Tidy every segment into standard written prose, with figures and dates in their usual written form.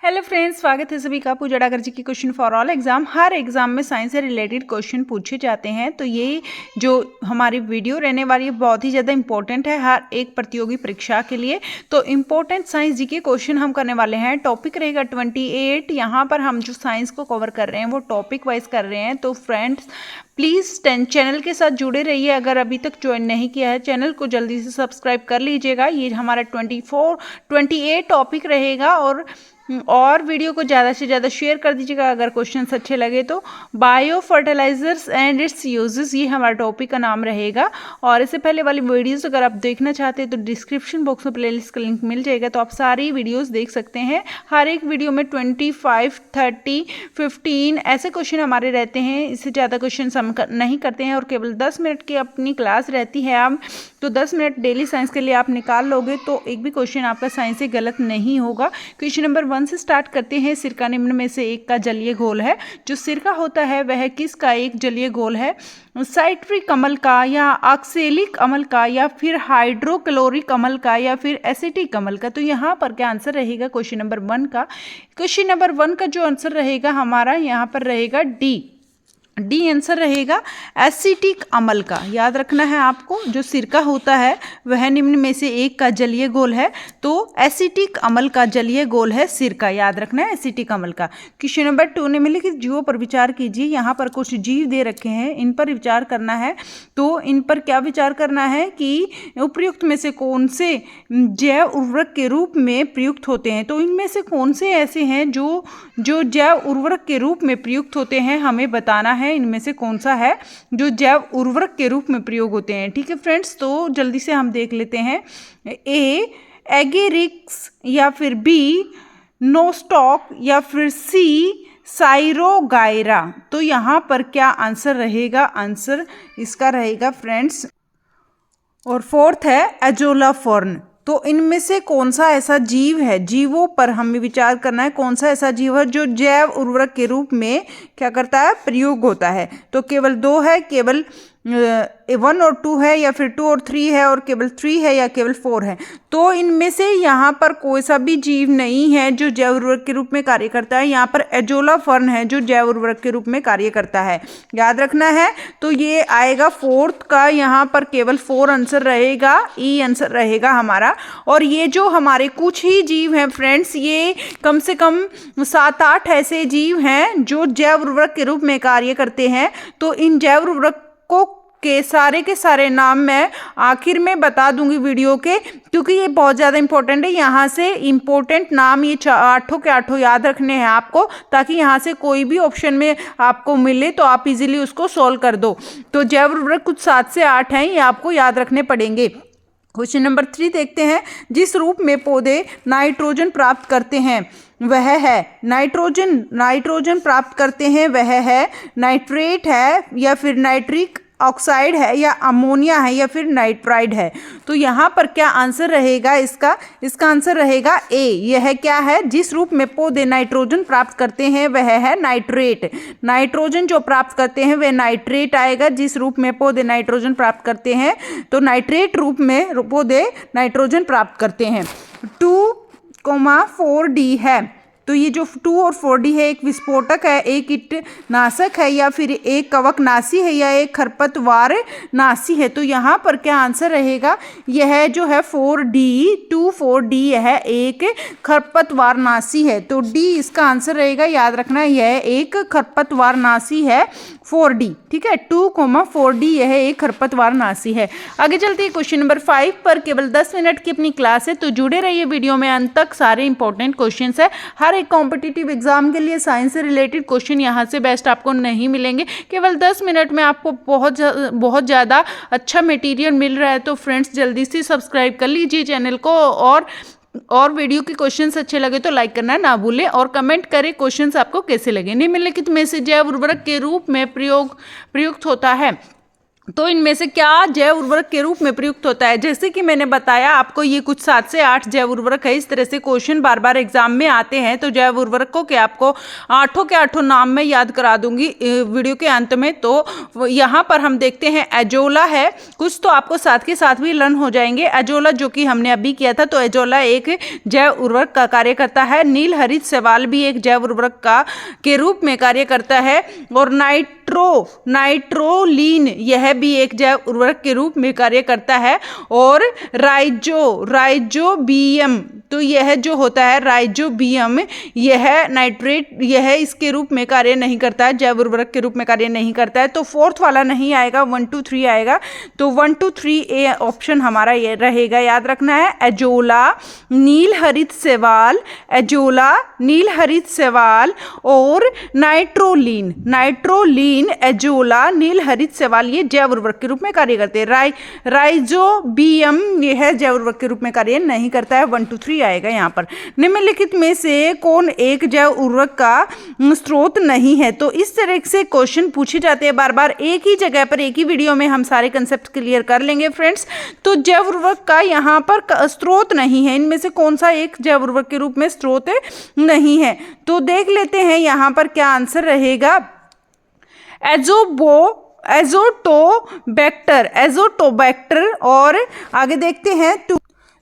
Hello friends, स्वागत है सभी का पूजा डागर जी की question for all exam. Her exam में साइंस से रिलेटेड क्वेश्चन पूछे जाते हैं, तो ये जो हमारी वीडियो रहने वाली है बहुत ही ज़्यादा इंपॉर्टेंट है हर एक प्रतियोगी परीक्षा के लिए। तो इम्पोर्टेंट साइंस जी के क्वेश्चन हम करने वाले हैं। टॉपिक रहेगा 28। यहाँ पर हम जो साइंस को कवर कर रहे हैं वो टॉपिक वाइज कर रहे हैं। तो फ्रेंड्स प्लीज़ चैनल के साथ जुड़े रहिए। अगर अभी तक ज्वाइन नहीं किया है चैनल को जल्दी से सब्सक्राइब कर लीजिएगा। ये हमारा 28 टॉपिक रहेगा और वीडियो को ज़्यादा से ज़्यादा शेयर कर दीजिएगा अगर क्वेश्चंस अच्छे लगे तो। Bio fertilizers and its uses, ये हमारा टॉपिक का नाम रहेगा। और इससे पहले वाली वीडियोस अगर आप देखना चाहते हैं तो डिस्क्रिप्शन बॉक्स में प्लेलिस्ट का लिंक मिल जाएगा, तो आप सारी वीडियोस देख सकते हैं। हर एक वीडियो में 25, 30, 15 ऐसे क्वेश्चन हमारे रहते हैं। इससे ज़्यादा क्वेश्चन हम नहीं करते हैं और केवल 10 मिनट की अपनी क्लास रहती है। आप तो 10 मिनट डेली साइंस के लिए आप निकाल लोगे तो एक भी क्वेश्चन आपका साइंस से गलत नहीं होगा। क्वेश्चन नंबर 1 से स्टार्ट करते हैं। सिरका निम्न में से एक का जलीय घोल है। जो सिरका होता है वह किसका एक जलीय घोल है? साइट्रिक अम्ल का, या ऑक्सैलिक अम्ल का, या फिर हाइड्रोक्लोरिक अम्ल का, या फिर एसिटिक अम्ल का। तो यहाँ पर क्या आंसर रहेगा क्वेश्चन नंबर 1 का? क्वेश्चन नंबर 1 का जो आंसर रहेगा हमारा यहाँ पर रहेगा डी आंसर रहेगा एसिटिक अम्ल का। याद रखना है आपको, जो सिरका होता है वह निम्न में से एक का जलीय घोल है, तो एसिटिक अम्ल का जलीय घोल है सिरका। याद रखना है एसिटिक अम्ल का। क्वेश्चन नंबर 2 निम्नलिखित जीवों पर विचार कीजिए। यहाँ पर कुछ जीव दे रखे हैं, इन पर विचार करना है। तो इन पर क्या विचार करना है कि उपयुक्त में से कौन से जैव उर्वरक के रूप में प्रयुक्त होते हैं। तो इनमें से कौन से ऐसे हैं जो जैव उर्वरक के रूप में प्रयुक्त होते हैं, हमें बताना है। इनमें से कौन सा है जो जैव उर्वरक के रूप में प्रयोग होते हैं। ठीक है फ्रेंड्स, तो जल्दी से हम देख लेते हैं। ए एगेरिक्स, या फिर बी नोस्टॉक, या फिर सी साइरोगायरा। तो यहाँ पर क्या आंसर रहेगा? आंसर इसका रहेगा फ्रेंड्स, और 4th है एजोला फॉर्न। तो इनमें से कौन सा ऐसा जीव है, जीवों पर हमें विचार करना है, कौन सा ऐसा जीव है जो जैव उर्वरक के रूप में क्या करता है, प्रयोग होता है। तो केवल 2 है, केवल 1 और 2 है, या फिर 2 और 3 है, और केवल 3 है, या केवल 4 है। तो इनमें से यहाँ पर कोई सा भी जीव नहीं है जो जैव उर्वरक के रूप में कार्य करता है। यहाँ पर एजोला फर्न है जो जैव उर्वरक के रूप में कार्य करता है। याद रखना है। तो ये आएगा 4th का, यहाँ पर केवल 4 आंसर रहेगा, ई आंसर रहेगा हमारा। और ये जो हमारे कुछ ही जीव हैं फ्रेंड्स, ये कम से कम 7-8 ऐसे जीव हैं जो जैव उर्वरक के रूप में कार्य करते हैं। तो इन जैव उर्वरक के सारे नाम मैं आखिर में बता दूंगी वीडियो के, क्योंकि ये बहुत ज़्यादा इंपॉर्टेंट है। यहाँ से इंपॉर्टेंट नाम ये 8 के 8 याद रखने हैं आपको, ताकि यहाँ से कोई भी ऑप्शन में आपको मिले तो आप इजीली उसको सॉल्व कर दो। तो जैव उर्वरक कुछ 7 से 8 हैं, ये आपको याद रखने पड़ेंगे। क्वेश्चन नंबर 3 देखते हैं। जिस रूप में पौधे नाइट्रोजन प्राप्त करते हैं वह है नाइट्रोजन प्राप्त करते हैं वह है नाइट्रेट है, या फिर नाइट्रिक ऑक्साइड है, या अमोनिया है, या फिर नाइट्राइड है। तो यहाँ पर क्या आंसर रहेगा इसका? इसका आंसर रहेगा ए। यह क्या है? जिस रूप में पौधे नाइट्रोजन प्राप्त करते हैं वह है नाइट्रेट। नाइट्रोजन जो प्राप्त करते हैं वह नाइट्रेट आएगा। जिस रूप में पौधे नाइट्रोजन प्राप्त करते हैं तो नाइट्रेट रूप में पौधे नाइट्रोजन प्राप्त करते हैं। 2,4D है। तो ये जो 2 और 4D है, एक विस्फोटक है, एक कीटनाशक है, या फिर एक कवकनाशी है, या एक खरपतवार नाशी है। तो यहाँ पर क्या आंसर रहेगा? यह जो है 2,4D यह एक खरपतवार नाशी है। तो डी इसका आंसर रहेगा। याद रखना यह एक खरपतवार नाशी है 4D। ठीक है, 2,4D यह एक खरपतवार नाशी है। आगे चलते हैं क्वेश्चन नंबर 5 पर। केवल 10 मिनट की अपनी क्लास है, तो जुड़े रहिए वीडियो में अंत तक। सारे इंपॉर्टेंट क्वेश्चंस है। हर एक कॉम्पिटिटिव एग्जाम के लिए साइंस से रिलेटेड क्वेश्चन यहाँ से बेस्ट आपको नहीं मिलेंगे। केवल 10 मिनट में आपको बहुत ज़्यादा अच्छा मटेरियल मिल रहा है। तो फ्रेंड्स जल्दी से सब्सक्राइब कर लीजिए चैनल को, और वीडियो के क्वेश्चंस अच्छे लगे तो लाइक करना ना भूलें, और कमेंट करें क्वेश्चंस आपको कैसे लगे। निम्नलिखित में से जैव उर्वरक के रूप में प्रयुक्त होता है तो इनमें से क्या जैव उर्वरक के रूप में प्रयुक्त होता है? जैसे कि मैंने बताया आपको, ये कुछ 7 से 8 जैव उर्वरक है। इस तरह से क्वेश्चन बार बार एग्जाम में आते हैं। तो जैव उर्वरकों के आपको 8 के 8 नाम मैं याद करा दूंगी वीडियो के अंत में। तो यहाँ पर हम देखते हैं एजोला है, कुछ तो आपको साथ के साथ भी लर्न हो जाएंगे। एजोला जो कि हमने अभी किया था, तो एजोला एक जैव उर्वरक का कार्य करता है। नील हरित शैवाल भी एक जैव उर्वरक का के रूप में कार्य करता है। और नाइट्रोलीन यह भी एक जैव उर्वरक के रूप में कार्य करता है। और राइजोबियम, तो यह जो होता है राइजोबियम, यह नाइट्रेट, यह इसके रूप में कार्य नहीं करता है, जैव उर्वरक के रूप में कार्य नहीं करता है। तो फोर्थ वाला नहीं आएगा, 1 2 3 आएगा। तो 1 2 3 ए ऑप्शन हमारा ये रहेगा, याद रखना है। एजोला, नील हरित शैवाल, एजोला, नील हरित शैवाल और नाइट्रोलीन, एजोला, नील हरित शैवाल, ये जैव उर्वरक के रूप में कार्य करते हैं। राइजोबियम यह जैव उर्वरक के रूप में कार्य नहीं करता है। 1 2 3 आएगा यहाँ पर। निम्नलिखित में से कौन एक जैव उर्वरक का स्रोत नहीं है? तो इस तरह से क्वेश्चन पूछे जाते हैं बार बार, एक ही जगह पर एक ही वीडियो में हम सारे कंसेप्ट क्लियर कर लेंगे फ्रेंड्स। तो जैव उर्वरक का यहाँ पर स्रोत नहीं है, इनमें से कौन सा एक जैव उर्वरक के रूप में स्रोत नहीं है? तो देख लेते हैं यहाँ पर क्या आंसर रहेगा। एजोटोबैक्टर। और आगे देखते हैं।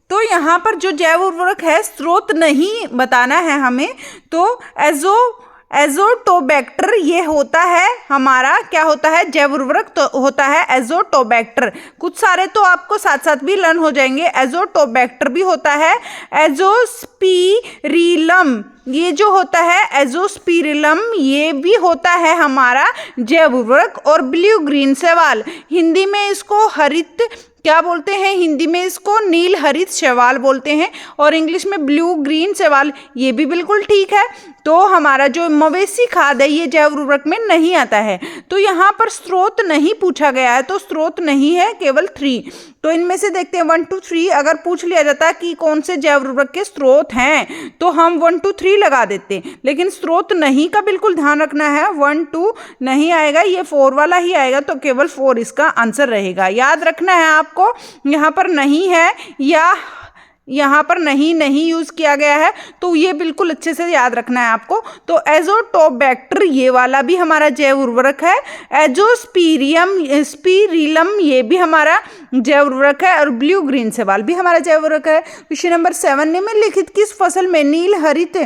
तो यहाँ पर जो जैव उर्वरक है, स्रोत नहीं बताना है हमें। तो एजोटोबैक्टर ये होता है हमारा, क्या होता है, जैव उर्वरक तो होता है एजोटोबैक्टर। कुछ सारे तो आपको साथ साथ भी लर्न हो जाएंगे। एजोटोबैक्टर भी होता है, एजोस्पिरिलम ये जो होता है, एजोस्पिरिलम ये भी होता है हमारा जैव उर्वरक। और ब्लू ग्रीन शैवाल, हिंदी में इसको हरित क्या बोलते हैं, हिंदी में इसको नील हरित शैवाल बोलते हैं, और इंग्लिश में ब्लू ग्रीन शैवाल, ये भी बिल्कुल ठीक है। तो हमारा जो मवेशी खाद है, ये जैव उर्वरक में नहीं आता है। तो यहाँ पर स्रोत नहीं पूछा गया है, तो स्रोत नहीं है, केवल 3। तो इनमें से देखते हैं 1 2 3। अगर पूछ लिया जाता कि कौन से जैव उर्वरक के स्रोत हैं, तो हम 1 2 3 लगा देते, लेकिन स्रोत नहीं का बिल्कुल ध्यान रखना है। 1 2 नहीं आएगा, ये 4 वाला ही आएगा। तो केवल 4 इसका आंसर रहेगा। याद रखना है आपको, यहाँ पर नहीं है या यहाँ पर नहीं यूज किया गया है, तो ये बिल्कुल अच्छे से याद रखना है आपको। तो एजोटोबैक्टर ये वाला भी हमारा जैव उर्वरक है। स्पिरिलम ये भी हमारा जैव उर्वरक है, और ब्लू ग्रीन शैवाल भी हमारा जैव उर्वरक है। क्वेश्चन नंबर 7, निम्नलिखित किस फसल में नील हरित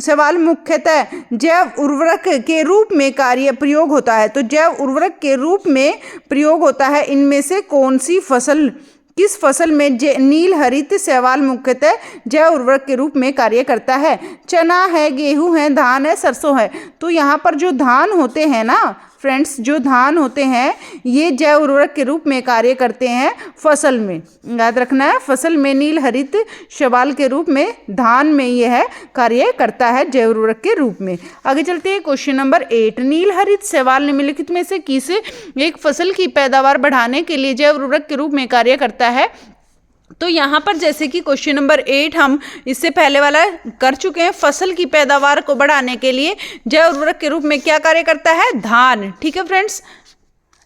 शैवाल मुख्यतः जैव उर्वरक के रूप में प्रयोग होता है? तो जैव उर्वरक के रूप में प्रयोग होता है, इनमें से कौन सी फसल, किस फसल में नील हरित शैवाल मुख्यतः जैव उर्वरक के रूप में कार्य करता है? चना है, गेहूं है, धान है, सरसों है। तो यहाँ पर जो धान होते हैं ना फ्रेंड्स, जो धान होते हैं ये जैव उर्वरक के रूप में कार्य करते हैं फसल में। याद रखना है, फसल में नील हरित शैवाल के रूप में धान में यह कार्य करता है जैव उर्वरक के रूप में। आगे चलते हैं क्वेश्चन नंबर 8, नील हरित शैवाल निम्नलिखित में से किस एक फसल की पैदावार बढ़ाने के लिए जैव उर्वरक के रूप में कार्य करता है? तो यहाँ पर जैसे कि क्वेश्चन नंबर 8 हम इससे पहले वाला कर चुके हैं, फसल की पैदावार को बढ़ाने के लिए जैव उर्वरक के रूप में क्या कार्य करता है? धान। ठीक है फ्रेंड्स,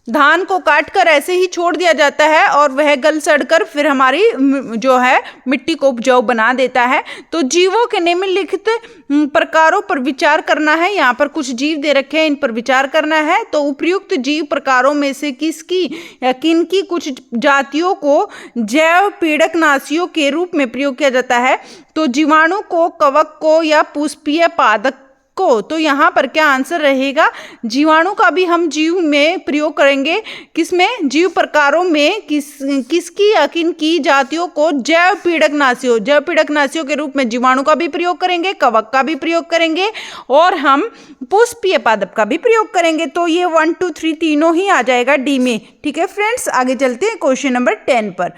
धान को काट कर ऐसे ही छोड़ दिया जाता है और वह गल सड़कर फिर हमारी जो है मिट्टी को उपजाऊ बना देता है। तो जीवों के निम्नलिखित प्रकारों पर विचार करना है। यहाँ पर कुछ जीव दे रखे हैं, इन पर विचार करना है। तो उपयुक्त जीव प्रकारों में से किसकी या किनकी कुछ जातियों को जैव पीड़कनाशियों के रूप में प्रयोग किया जाता है? तो जीवाणु को, कवक को या पुष्पीय पादप को। तो यहाँ पर क्या आंसर रहेगा? जीवाणु का भी हम जीव में प्रयोग करेंगे। किसमें? जीव प्रकारों में किसकी या किनकी जातियों को जैव पीड़कनाशियों के रूप में जीवाणु का भी प्रयोग करेंगे, कवक का भी प्रयोग करेंगे और हम पुष्पीय पादप का भी प्रयोग करेंगे। तो ये 1 2 3 तीनों ही आ जाएगा डी में। ठीक है फ्रेंड्स, आगे चलते हैं क्वेश्चन नंबर 10 पर।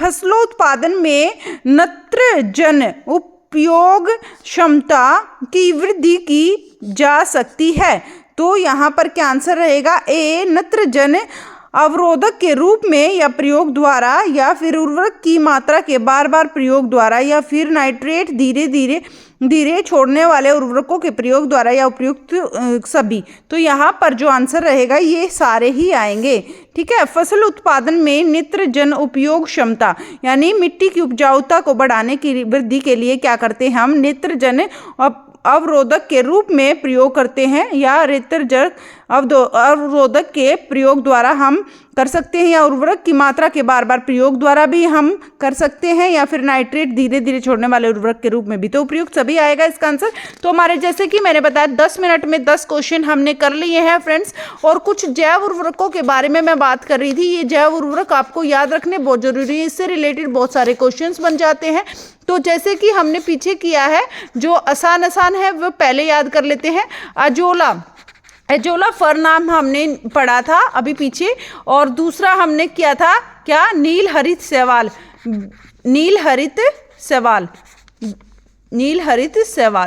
फसलोत्पादन में नत्रजन उपयोग क्षमता की वृद्धि की जा सकती है। तो यहाँ पर क्या आंसर रहेगा? ए, नत्रजन अवरोधक के रूप में या प्रयोग द्वारा, या फिर उर्वरक की मात्रा के बार बार प्रयोग द्वारा, या फिर नाइट्रेट धीरे धीरे धीरे छोड़ने वाले उर्वरकों के प्रयोग द्वारा या उपयुक्त सभी। तो यहाँ पर जो आंसर रहेगा ये सारे ही आएंगे। ठीक है। फसल उत्पादन में नित्रजन उपयोग क्षमता, यानी मिट्टी की उपजाऊता को बढ़ाने की वृद्धि के लिए क्या करते हैं हम, नित्रजन अवरोधक के रूप में प्रयोग करते हैं, या नित्रजन अवरोधक के प्रयोग द्वारा हम कर सकते हैं, या उर्वरक की मात्रा के बार बार प्रयोग द्वारा भी हम कर सकते हैं, या फिर नाइट्रेट धीरे धीरे छोड़ने वाले उर्वरक के रूप में भी। तो उपयुक्त सभी आएगा इसका आंसर। तो हमारे जैसे कि मैंने बताया 10 मिनट में 10 क्वेश्चन हमने कर लिए हैं फ्रेंड्स। और कुछ जैव उर्वरकों के बारे में मैं बात कर रही थी। ये जैव उर्वरक आपको याद रखने बहुत जरूरी है, इससे रिलेटेड बहुत सारे क्वेश्चन बन जाते हैं। तो जैसे कि हमने पीछे किया है, जो आसान है वो पहले याद कर लेते हैं। एजोला फर नाम हमने पढ़ा था अभी पीछे, और दूसरा हमने किया था क्या, नील हरित शैवाल।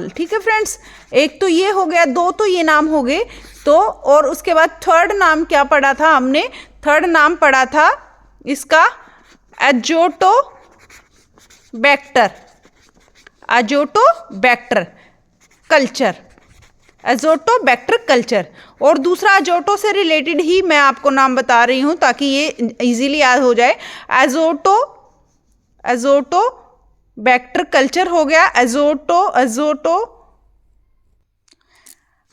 ठीक है फ्रेंड्स, एक तो ये हो गया, 2 तो ये नाम हो गए। तो और उसके बाद थर्ड नाम क्या पढ़ा था हमने, थर्ड नाम पढ़ा था इसका एजोटोबैक्टर कल्चर। और दूसरा अजोटो से रिलेटेड ही मैं आपको नाम बता रही हूँ ताकि ये इजीली याद हो जाए। एजोटोबैक्टर कल्चर हो गया,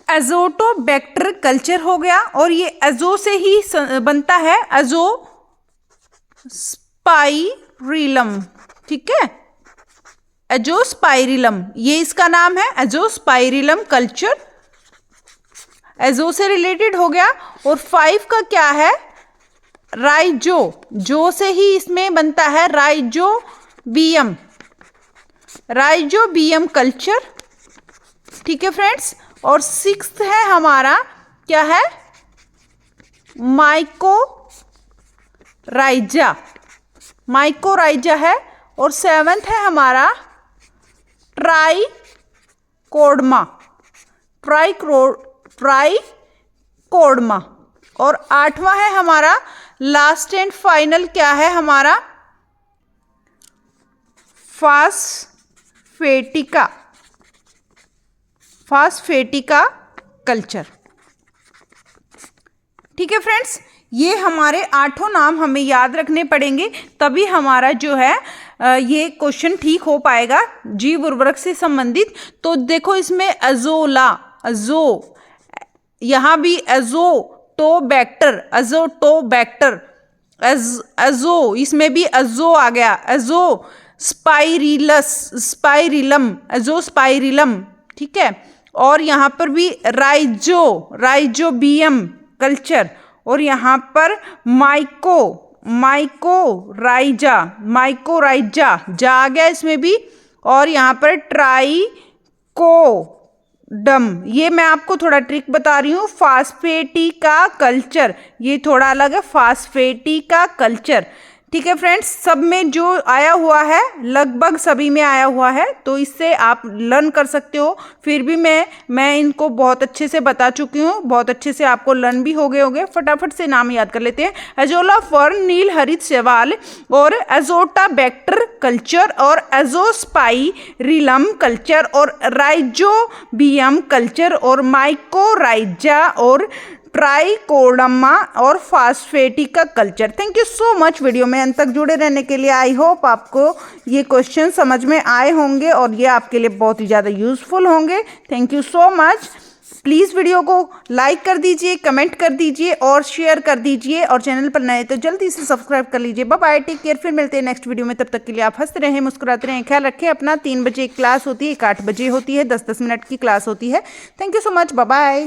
एजोटोबैक्टर कल्चर हो गया। और ये एजो से ही बनता है, एजोस्पाइरिलम। ठीक है, एजोस्पाइरिलम ये इसका नाम है, एजोस्पाइरिलम कल्चर। एजो से रिलेटेड हो गया। और 5 का क्या है, जो से ही इसमें बनता है, राइजोबियम कल्चर। ठीक है फ्रेंड्स। और 6th है हमारा क्या है, माइकोराइजा है। और 7th है हमारा ट्राइकोडर्मा। और 8वां है हमारा लास्ट एंड फाइनल क्या है हमारा, फास्फेटिका कल्चर। ठीक है फ्रेंड्स, ये हमारे 8 नाम हमें याद रखने पड़ेंगे, तभी हमारा जो है ये क्वेश्चन ठीक हो पाएगा जीव उर्वरक से संबंधित। तो देखो इसमें यहाँ भी एजोटोबैक्टर, इसमें भी एजो आ गया, एजोस्पाइरिलम। ठीक है। और यहाँ पर भी राइजोबियम कल्चर। और यहाँ पर माइकोराइजा जा आ गया इसमें भी। और यहाँ पर ट्राइकोडम, ये मैं आपको थोड़ा ट्रिक बता रही हूँ, फास्फेटिका कल्चर, ये थोड़ा अलग है, फास्फेटिका कल्चर। ठीक है फ्रेंड्स, सब में जो आया हुआ है लगभग सभी में आया हुआ है, तो इससे आप लर्न कर सकते हो। फिर भी मैं इनको बहुत अच्छे से बता चुकी हूँ, बहुत अच्छे से आपको लर्न भी हो गए होंगे। फटाफट से नाम याद कर लेते हैं, एजोला फर्न, नील हरित शैवाल, और एजोटोबैक्टर कल्चर, और एजोस्पाइरिलम कल्चर, और राइजोबियम कल्चर, और माइकोराइजा, और ट्राइकोडर्मा, और phosphatika culture. Thank you so much video में अंत तक जुड़े रहने के लिए। आई होप आपको ये क्वेश्चन समझ में आए होंगे और ये आपके लिए बहुत ही ज़्यादा यूजफुल होंगे। Thank you so much. Please video को लाइक कर दीजिए, कमेंट कर दीजिए और शेयर कर दीजिए, और चैनल पर नए तो जल्दी से सब्सक्राइब कर लीजिए। Bye bye, take care. फिर मिलते हैं नेक्स्ट वीडियो में, तब तक के लिए आप हंसते रहें, मुस्कुराते रहें, ख्याल रखें अपना। 3 बजे क्लास होती है, एक 8 बजे होती है, 10-10 मिनट की क्लास होती है। Thank you so much, bye bye.